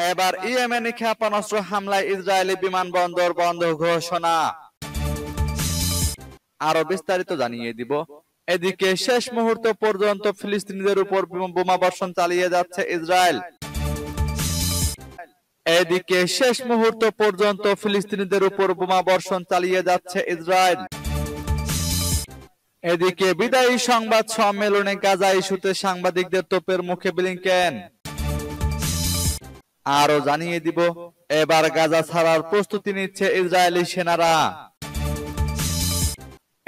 এবার ইয়েমেনে ক্ষেপণাস্ত্র হামলায় ইসরায়েলি বিমানবন্দর বন্ধ ঘোষণা। আরো বিস্তারিত জানিয়ে দিব। এদিকে শেষ মুহূর্ত পর্যন্ত ফিলিস্তিনিদের উপর বোমাবর্ষণ চালিয়ে যাচ্ছে ইসরায়েল। এদিকে শেষ মুহূর্ত পর্যন্ত ফিলিস্তিনিদের উপর বোমাবর্ষণ চালিয়ে যাচ্ছে ইসরায়েল। এদিকে বিদায়ী সংবাদ সম্মেলনে গাজা ইস্যুতে সাংবাদিকদের তোপের মুখে ব্লিংকেন। আরো জানিয়ে দিব, এবার গাজা ছাড়ার প্রস্তুতি নিচ্ছে ইসরায়েলি সেনারা।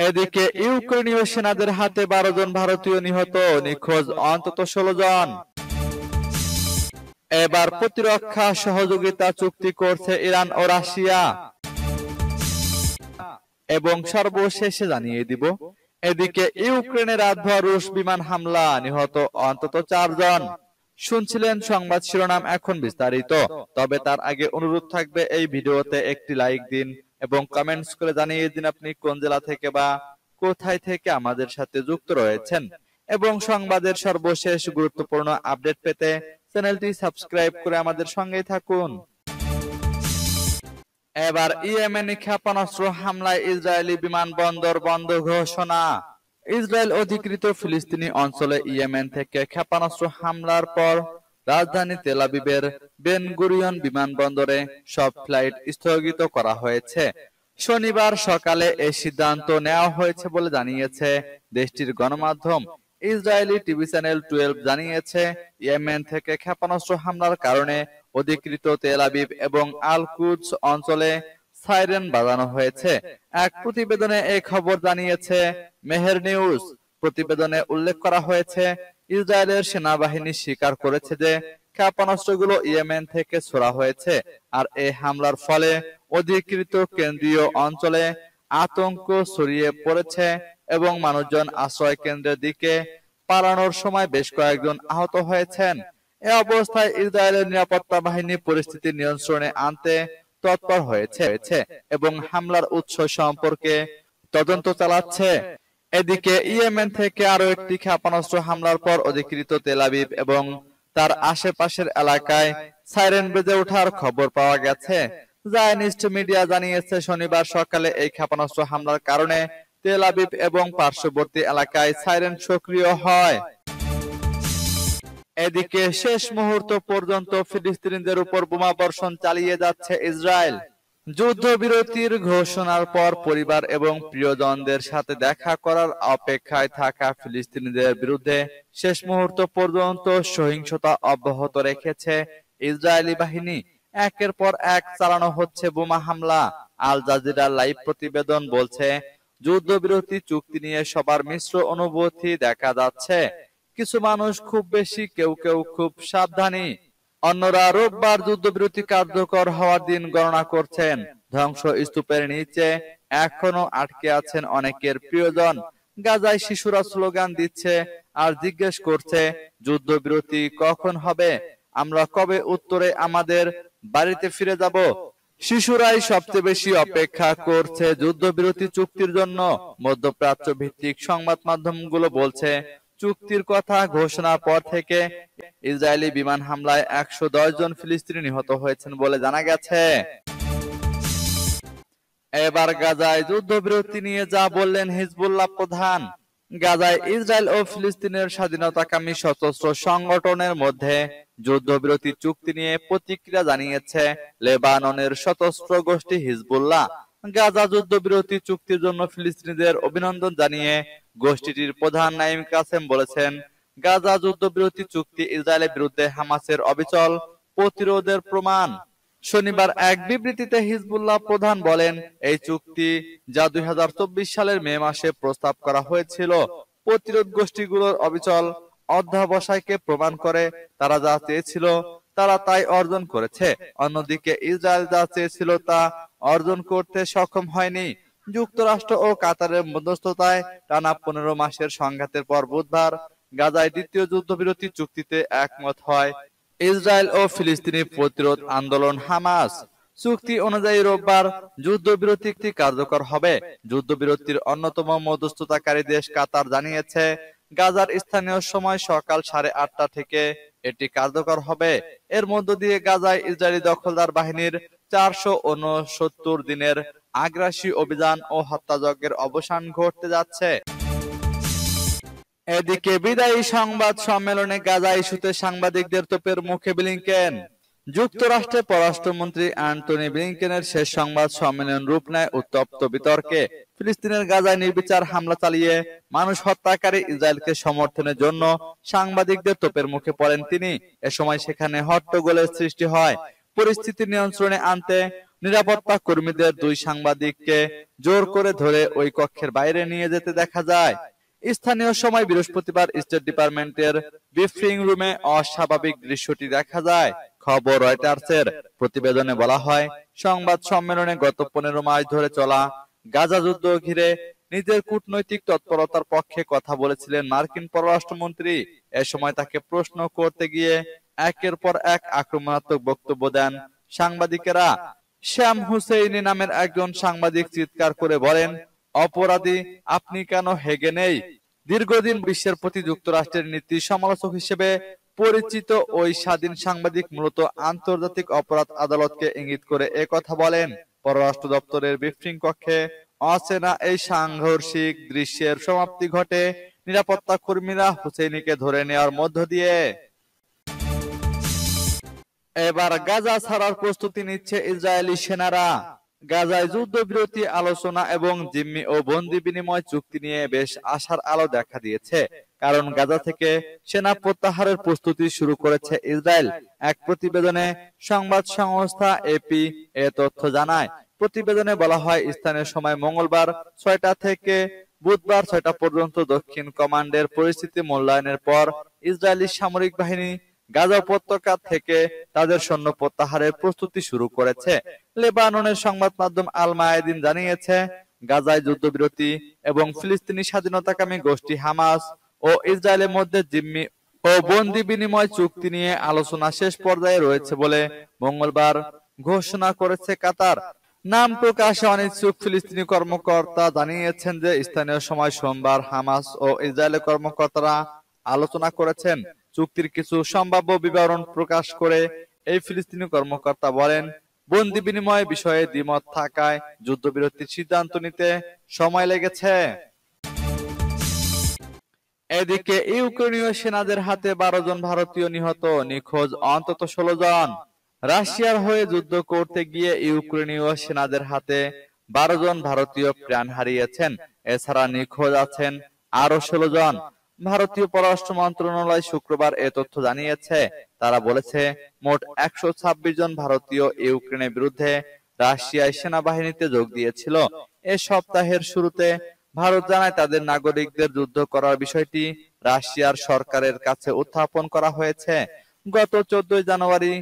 এদিকে ইউক্রেনীয় সেনাদের হাতে 12 জন ভারতীয় নিহত, নিখোঁজ অন্তত 16 জন। এবার প্রতিরক্ষা সহযোগিতা চুক্তি করছে ইরান ও রাশিয়া। এবং সর্বশেষে জানিয়ে দিব, এদিকে ইউক্রেনে রাতভর রুশ বিমান হামলা, নিহত অন্তত 4 জন। শুনছিলেন সংবাদ শিরোনাম, এখন বিস্তারিত। তবে তার আগে অনুরোধ থাকবে এই ভিডিওতে একটি লাইক দিন এবং কমেন্টস করে জানিয়ে দিন আপনি কোন জেলা থেকে বা কোথায় থেকে আমাদের সাথে যুক্ত রয়েছেন। এবং সংবাদের সর্বশেষ গুরুত্বপূর্ণ আপডেট পেতে চ্যানেলটি সাবস্ক্রাইব করে আমাদের সঙ্গেই থাকুন। এবার ইয়েমেনে ক্ষেপণাস্ত্র হামলায় ইসরায়েলি বিমানবন্দর বন্ধ ঘোষণা। ইসরায়েল অধিকৃত ফিলিস্তিনি অঞ্চলে ইয়েমেন থেকে ক্ষেপণাস্ত্র হামলার পর রাজধানী তেল আবিবের বেন গুরিয়ন বিমানবন্দরে সব ফ্লাইট স্থগিত করা হয়েছে। শনিবার সকালে এই সিদ্ধান্ত নেওয়া হয়েছে বলে জানিয়েছে দেশটির গণমাধ্যম। ইসরায়েলি টিভি চ্যানেল 12 জানিয়েছে, ইয়েমেন থেকে ক্ষেপণাস্ত্র হামলার কারণে অধিকৃত তেল আবিব এবং আল কুদস অঞ্চলে সাইরেন বাজানো হয়েছে। এক প্রতিবেদনে এই খবর জানিয়েছে মেহের নিউজ। প্রতিবেদনে উল্লেখ করা হয়েছে, ইসরায়েলের সেনাবাহিনী স্বীকার করেছে যে ক্ষেপণাস্ত্রগুলো ইয়েমেন থেকে ছোড়া হয়েছে, আর এই হামলার ফলে অধিকৃত কেন্দ্রীয় অঞ্চলে আতঙ্ক ছড়িয়ে পড়েছে এবং মানুষজন আশ্রয় কেন্দ্রের দিকে পালানোর সময় বেশ কয়েকজন আহত হয়েছেন। এ অবস্থায় ইসরায়েলের নিরাপত্তা বাহিনী পরিস্থিতি নিয়ন্ত্রণে আনতে তৎপর হয়েছে এবং হামলার উৎস সম্পর্কে তদন্ত চালাচ্ছে। এদিকে ইয়েমেন থেকে আরো একটি ক্ষেপণাস্ত্র হামলার পর অধিকৃত তেল আবিব এবং তার আশেপাশের এলাকায় সাইরেন বেজে ওঠার খবর পাওয়া গেছে। জায়নিস্ট মিডিয়া জানিয়েছে, শনিবার সকালে এই ক্ষেপণাস্ত্র হামলার কারণে তেল আবিব এবং পার্শ্ববর্তী এলাকায় সাইরেন সক্রিয় হয়। এদিকে শেষ মুহূর্ত পর্যন্ত ফিলিস্তিনিদের উপর বোমাবর্ষণ চালিয়ে যাচ্ছে ইসরায়েল। যুদ্ধবিরতির ঘোষণার পর পরিবার এবং প্রিয়জনদের সাথে দেখা করার অপেক্ষায় থাকা ফিলিস্তিনিদের বিরুদ্ধে শেষ মুহূর্ত পর্যন্ত সহিংসতা অব্যাহত রেখেছে ইসরায়েলি বাহিনী। একের পর এক চালানো হচ্ছে বোমা হামলা। আল জাজিরার লাইভ প্রতিবেদন বলছে, যুদ্ধবিরতি চুক্তি নিয়ে সবার মিশ্র অনুভূতি দেখা যাচ্ছে। কিছু মানুষ খুব বেশি, কেউ কেউ খুব সাবধানী। অন্যরা রোববার যুদ্ধবিরতি কার্যকর হওয়ার দিন গণনা করছেন। ধ্বংস স্তূপের নিচে এখনো আটকে আছেন অনেকের প্রিয়জন। গাজায় শিশুরা স্লোগান দিচ্ছে আর জিজ্ঞেস করছে, যুদ্ধবিরতি কখন হবে, আমরা কবে উত্তরে আমাদের বাড়িতে ফিরে যাব। শিশুরাই সবচেয়ে বেশি অপেক্ষা করছে যুদ্ধবিরতি চুক্তির জন্য। মধ্যপ্রাচ্য ভিত্তিক সংবাদ মাধ্যমগুলো বলছে, চুক্তির কথা ঘোষণার পর থেকে ইসরায়েলি বিমান হামলায় 110 জন ফিলিস্তিনি নিহত হয়েছেন বলে জানা গেছে। এবার গাজায় যুদ্ধবিরতি নিয়ে যা বললেন হিজবুল্লাহ প্রধান। গাজায় ইসরায়েল ও ফিলিস্তিনের স্বাধীনতাকামী সশস্ত্র সংগঠনের মধ্যে যুদ্ধবিরতি চুক্তি নিয়ে প্রতিক্রিয়া জানিয়েছে লেবাননের সশস্ত্র গোষ্ঠী হিজবুল্লাহ। গাজা যুদ্ধবিরতি চুক্তির জন্য ফিলিস্তিনিদের অভিনন্দন জানিয়ে গোষ্ঠীটির প্রধান নাঈম কাসেম বলেছেন, গাজা যুদ্ধবিরতি চুক্তি ইসরায়েলের বিরুদ্ধে হামাসের অবিচল প্রতিরোধের প্রমাণ। শনিবার এক বিবৃতিতে হিজবুল্লাহ প্রধান বলেন, এই চুক্তি যা 2024 সালের মে মাসে প্রস্তাব করা হয়েছিল, প্রতিরোধ গোষ্ঠীগুলোর অবিচল অধ্যাবসায়কে প্রমাণ করে। তারা যা চেয়েছিল তারা তাই অর্জন করেছে। অন্যদিকে ইসরায়েল যা চেয়েছিল তা অর্জন করতে সক্ষম হয়নি। যুক্তরাষ্ট্র ও কাতারের মধ্যস্থতায় টানা 15 মাসের সংঘাতের পর বুধবার গাজায় দ্বিতীয় যুদ্ধবিরতি চুক্তিতে একমত হয় ইসরায়েল ও ফিলিস্তিনি প্রতিরোধ আন্দোলন হামাস। চুক্তি অনুযায়ী রোববার যুদ্ধবিরতি কার্যকর হবে। যুদ্ধবিরতির অন্যতম মধ্যস্থতাকারী দেশ কাতার জানিয়েছে, গাজার স্থানীয় সময় সকাল 8:30 থেকে এটি কার্যকর হবে। এর মধ্য দিয়ে গাজায় ইসরায়েলি দখলদার বাহিনীর 469 দিনের আগ্রাসী অভিযান ও হত্যাযজ্ঞের অবসান ঘটতে যাচ্ছে। এদিকে বিদায়ী সংবাদ সম্মেলনে গাজা ইস্যুতে সাংবাদিকদের তোপের মুখে ব্লিংকেন। যুক্তরাষ্ট্রের পররাষ্ট্রমন্ত্রী অ্যান্টনি ব্লিংকেনের শেষ সংবাদ সম্মেলন রূপ নেয় উত্তপ্ত বিতর্কে। ফিলিস্তিনের গাজায় নির্বিচার হামলা চালিয়ে মানুষ হত্যাকারী ইসরায়েলকে সমর্থনের জন্য সাংবাদিকদের তোপের মুখে পড়েন তিনি। এ সময় সেখানে হট্টগোলের সৃষ্টি হয়। পরিস্থিতি নিয়ন্ত্রণে আনতে নিরাপত্তা কর্মীদের দুই সাংবাদিককে জোর করে ধরে ওই কক্ষের বাইরে নিয়ে যেতে দেখা যায়। স্থানীয় সময় বৃহস্পতিবার স্টেট ডিপার্টমেন্টের ব্রিফিং রুমে অস্বাভাবিক দৃশ্যটি দেখা যায়। খবর রয়টার্সের প্রতিবেদনে বলা হয়, সংবাদ সম্মেলনে গত 15 মাস ধরে চলা গাজা যুদ্ধ ঘিরে নিজের কূটনৈতিক তৎপরতার পক্ষে কথা বলেছিলেন মার্কিন পররাষ্ট্রমন্ত্রী। এ সময় তাকে প্রশ্ন করতে গিয়ে একের পর এক আক্রমণাত্মক বক্তব্য দেন সাংবাদিকেরা। শ্যাম হুসেইনি নামের একজন সাংবাদিক চিৎকার করে বলেন, অপরাধী আপনি কেন হেগে নেই? দীর্ঘদিন বিশ্বের প্রতি যুক্তরাষ্ট্রের নীতি সমালোচক হিসেবে পরিচিত ওই স্বাধীন সাংবাদিক মূলত আন্তর্জাতিক অপরাধ আদালতকে ইঙ্গিত করে একথা বলেন। পররাষ্ট্র দপ্তরের ব্রিফিং কক্ষে অচেনা এই সাংঘর্ষিক দৃশ্যের সমাপ্তি ঘটে নিরাপত্তা কর্মীরা হুসেইনিকে ধরে নেওয়ার মধ্য দিয়ে। এবার গাজা ছাড়ার প্রস্তুতি নিচ্ছে ইসরায়েলি সেনারা। গাজায় যুদ্ধবিরতি আলোচনা এবং জিম্মি ও বন্দি বিনিময় চুক্তি নিয়ে বেশ আশার আলো দেখা দিয়েছে, কারণ গাজা থেকে সেনা প্রত্যাহারের প্রস্তুতি শুরু করেছে ইসরায়েল। এক প্রতিবেদনে সংবাদ সংস্থা এপি এ তথ্য জানায়। প্রতিবেদনে বলা হয়, স্থানীয় সময় মঙ্গলবার 6টা থেকে বুধবার 6টা পর্যন্ত দক্ষিণ কমান্ডের পরিস্থিতি মূল্যায়নের পর ইসরায়েলি সামরিক বাহিনী গাজা উপত্যকা থেকে তাদের সৈন্য প্রত্যাহারের প্রস্তুতি শুরু করেছে। লেবাননের সংবাদ মাধ্যম আল মায়াদিন জানিয়েছে, গাজায় যুদ্ধবিরতি এবং ফিলিস্তিনি স্বাধীনতাকামী গোষ্ঠী হামাস ও ইসরায়েলের মধ্যে জিম্মি ও বন্দি বিনিময় চুক্তি নিয়ে আলোচনা শেষ পর্যায়ে রয়েছে বলে মঙ্গলবার ঘোষণা করেছে কাতার। নাম প্রকাশে অনিচ্ছুক ফিলিস্তিনি কর্মকর্তা জানিয়েছেন যে স্থানীয় সময় সোমবার হামাস ও ইসরায়েলের কর্মকর্তারা আলোচনা করেছেন। চুক্তির কিছু সম্ভাব্য বিবরণ প্রকাশ করে এই ফিলিস্তিনি কর্মকর্তা বলেন, বন্দি বিনিময় বিষয়ে দ্বিমত থাকায় যুদ্ধবিরতির সিদ্ধান্ত নিতে সময় লেগেছে। এদিকে ইউক্রেনীয় সেনাদের হাতে 12 জন ভারতীয় নিহত, নিখোঁজ অন্তত 16 জন। রাশিয়ার হয়ে যুদ্ধ করতে গিয়ে ইউক্রেনীয় সেনাদের হাতে 12 জন ভারতীয় প্রাণ হারিয়েছেন। এছাড়া নিখোঁজ আছেন আরো 16 জন। ভারতীয় পররাষ্ট্র মন্ত্রণালয় শুক্রবার এ তথ্য জানিয়েছে। তারা বলেছে, মোট 126 জন ভারতীয় ইউক্রেনের বিরুদ্ধে রাশিয়ায় সেনাবাহিনীতে যোগ দিয়েছিল। এ সপ্তাহের শুরুতে ভারত জানায় তাদের নাগরিকদের যুদ্ধ করার বিষয়টি রাশিয়ার সরকারের কাছে উত্থাপন করা হয়েছে। গত 14 জানুয়ারি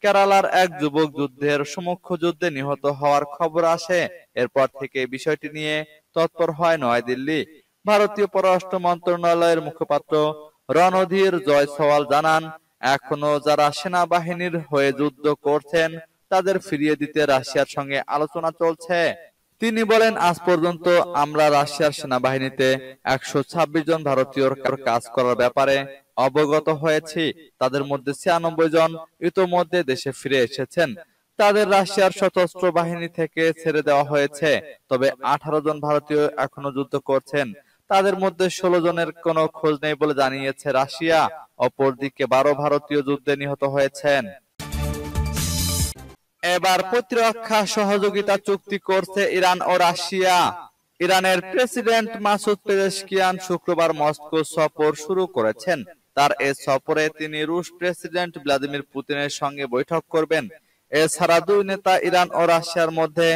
কেরালার এক যুবক যুদ্ধের সম্মুখ যুদ্ধে নিহত হওয়ার খবর আসে। এরপর থেকে বিষয়টি নিয়ে তৎপর হয় নয়াদিল্লি। ভারতীয় পররাষ্ট্র মন্ত্রণালয়ের মুখপাত্র রণধীর জয়সওয়াল জানান, এখনো যারা সেনাবাহিনীর হয়ে যুদ্ধ করছেন তাদের ফিরিয়ে দিতে রাশিয়ার সঙ্গে আলোচনা চলছে। তিনি বলেন, আজ পর্যন্ত আমরা রাশিয়ার সেনাবাহিনীতে 126 জন ভারতীয়র কাজ করার ব্যাপারে অবগত হয়েছি। তাদের মধ্যে 96 জন ইতোমধ্যে দেশে ফিরে এসেছেন। তাদের রাশিয়ার সশস্ত্র বাহিনী থেকে ছেড়ে দেওয়া হয়েছে। তবে 18 জন ভারতীয় এখনো যুদ্ধ করছেন। তাদের মধ্যে 16 জনের কোনো খোঁজ নেই বলে জানিয়েছে রাশিয়া। অপরদিকে 12 ভারতীয় যুদ্ধে নিহত হয়েছেন। এবার প্রতিরক্ষা সহযোগিতা চুক্তি করছে ইরান ও রাশিয়া। ইরানের প্রেসিডেন্ট মাসুদ পেজেশকিয়ান শুক্রবার মস্কো সফর শুরু করেছেন। তার এ সফরে তিনি রুশ প্রেসিডেন্ট ভ্লাদিমির পুতিনের সঙ্গে বৈঠক করবেন। এছাড়া দুই নেতা ইরান ও রাশিয়ার মধ্যে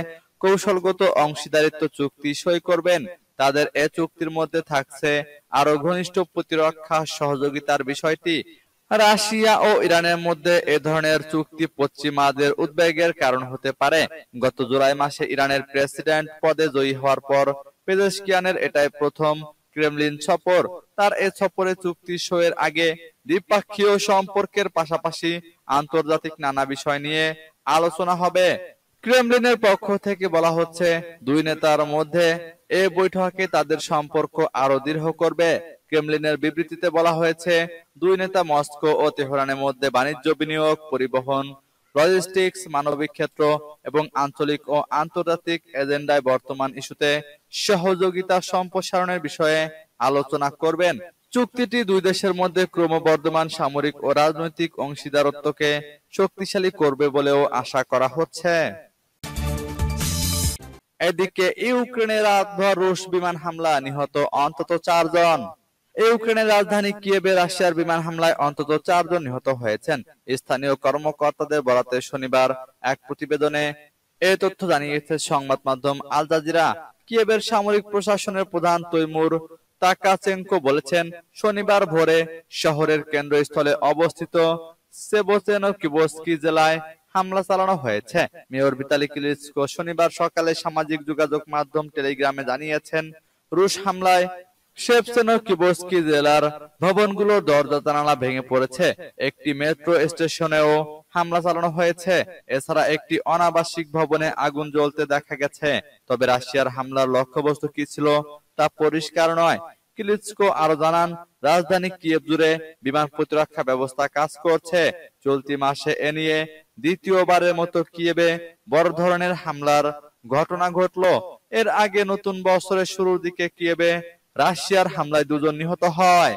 কৌশলগত অংশীদারিত্ব চুক্তি সই করবেন। তাদের এ চুক্তির মধ্যে থাকছে আরো ঘনিষ্ঠ প্রতিরক্ষা সহযোগিতার বিষয়টি। রাশিয়া ও ইরানের মধ্যে এ ধরনের চুক্তি পশ্চিমাদের উদ্বেগের কারণ হতে পারে। গত জুলাই মাসে ইরানের প্রেসিডেন্ট পদে জয়ী হওয়ার পর পেজেশকিয়ানের এটাই প্রথম ক্রেমলিন সফর। তার এ সফরে চুক্তি সইয়ের আগে দ্বিপক্ষীয় সম্পর্কের পাশাপাশি আন্তর্জাতিক নানা বিষয় নিয়ে আলোচনা হবে। ক্রেমলিনের পক্ষ থেকে বলা হচ্ছে, দুই নেতার মধ্যে এ বৈঠকে তাদের সম্পর্ক আরো দৃঢ় করবে। ক্রেমলিনের বিবৃতিতে বলা হয়েছে, দুই নেতা মস্কো ও তেহরানের মধ্যে বাণিজ্য, বিনিয়োগ, পরিবহন, লজিস্টিক্স, মানবিক ক্ষেত্র এবং আঞ্চলিক ও আন্তর্জাতিক এজেন্ডায় বর্তমান ইস্যুতে সহযোগিতা সম্প্রসারণের বিষয়ে আলোচনা করবেন। চুক্তিটি দুই দেশের মধ্যে ক্রমবর্ধমান সামরিক ও রাজনৈতিক অংশীদারত্বকে শক্তিশালী করবে বলেও আশা করা হচ্ছে। এদিকে ইউক্রেনের রাতভর রুশ বিমান হামলা, নিহত অন্তত 4 জন। ইউক্রেনের রাজধানী কিয়েভে রাশিয়ার বিমান হামলায় অন্তত 4 জন নিহত হয়েছেন। স্থানীয় কর্মকর্তাদের বরাতে শনিবার এক প্রতিবেদনে এ তথ্য জানিয়েছে সংবাদ মাধ্যম আল জাজিরা। কিয়েভের সামরিক প্রশাসনের প্রধান তৈমুর তাকাচেঙ্কো বলেছেন, শনিবার ভোরে শহরের কেন্দ্রস্থলে অবস্থিত সেভোচেনোকিভস্কি জেলায় হামলা চালানো হয়েছে। মেয়র ভিতালি ক্লিচকো শনিবার সকালে সামাজিক যোগাযোগ মাধ্যম টেলিগ্রামে জানিয়েছেন, রুশ হামলায় সেভচেনোকিভস্কি জেলার ভবনগুলোর দরজা জানালা ভেঙে পড়েছে। একটি মেট্রো স্টেশনেও হামলা চালানো হয়েছে। এছাড়া একটি অনাবাসিক ভবনে আগুন জ্বলতে দেখা গেছে। তবে রাশিয়ার হামলার লক্ষ্যবস্তু কি ছিল তা পরিষ্কার নয়। ক্লিচকো আরো জানান, রাজধানী কিয়েভ জুড়ে বিমান প্রতিরক্ষা ব্যবস্থা কাজ করছে। চলতি মাসে এ নিয়ে দ্বিতীয়বারের মতো কিয়েভে বড় ধরনের হামলার ঘটনা ঘটল। এর আগে নতুন বছরের শুরুর দিকে কিয়েভে রাশিয়ার হামলায় 2 জন নিহত হয়।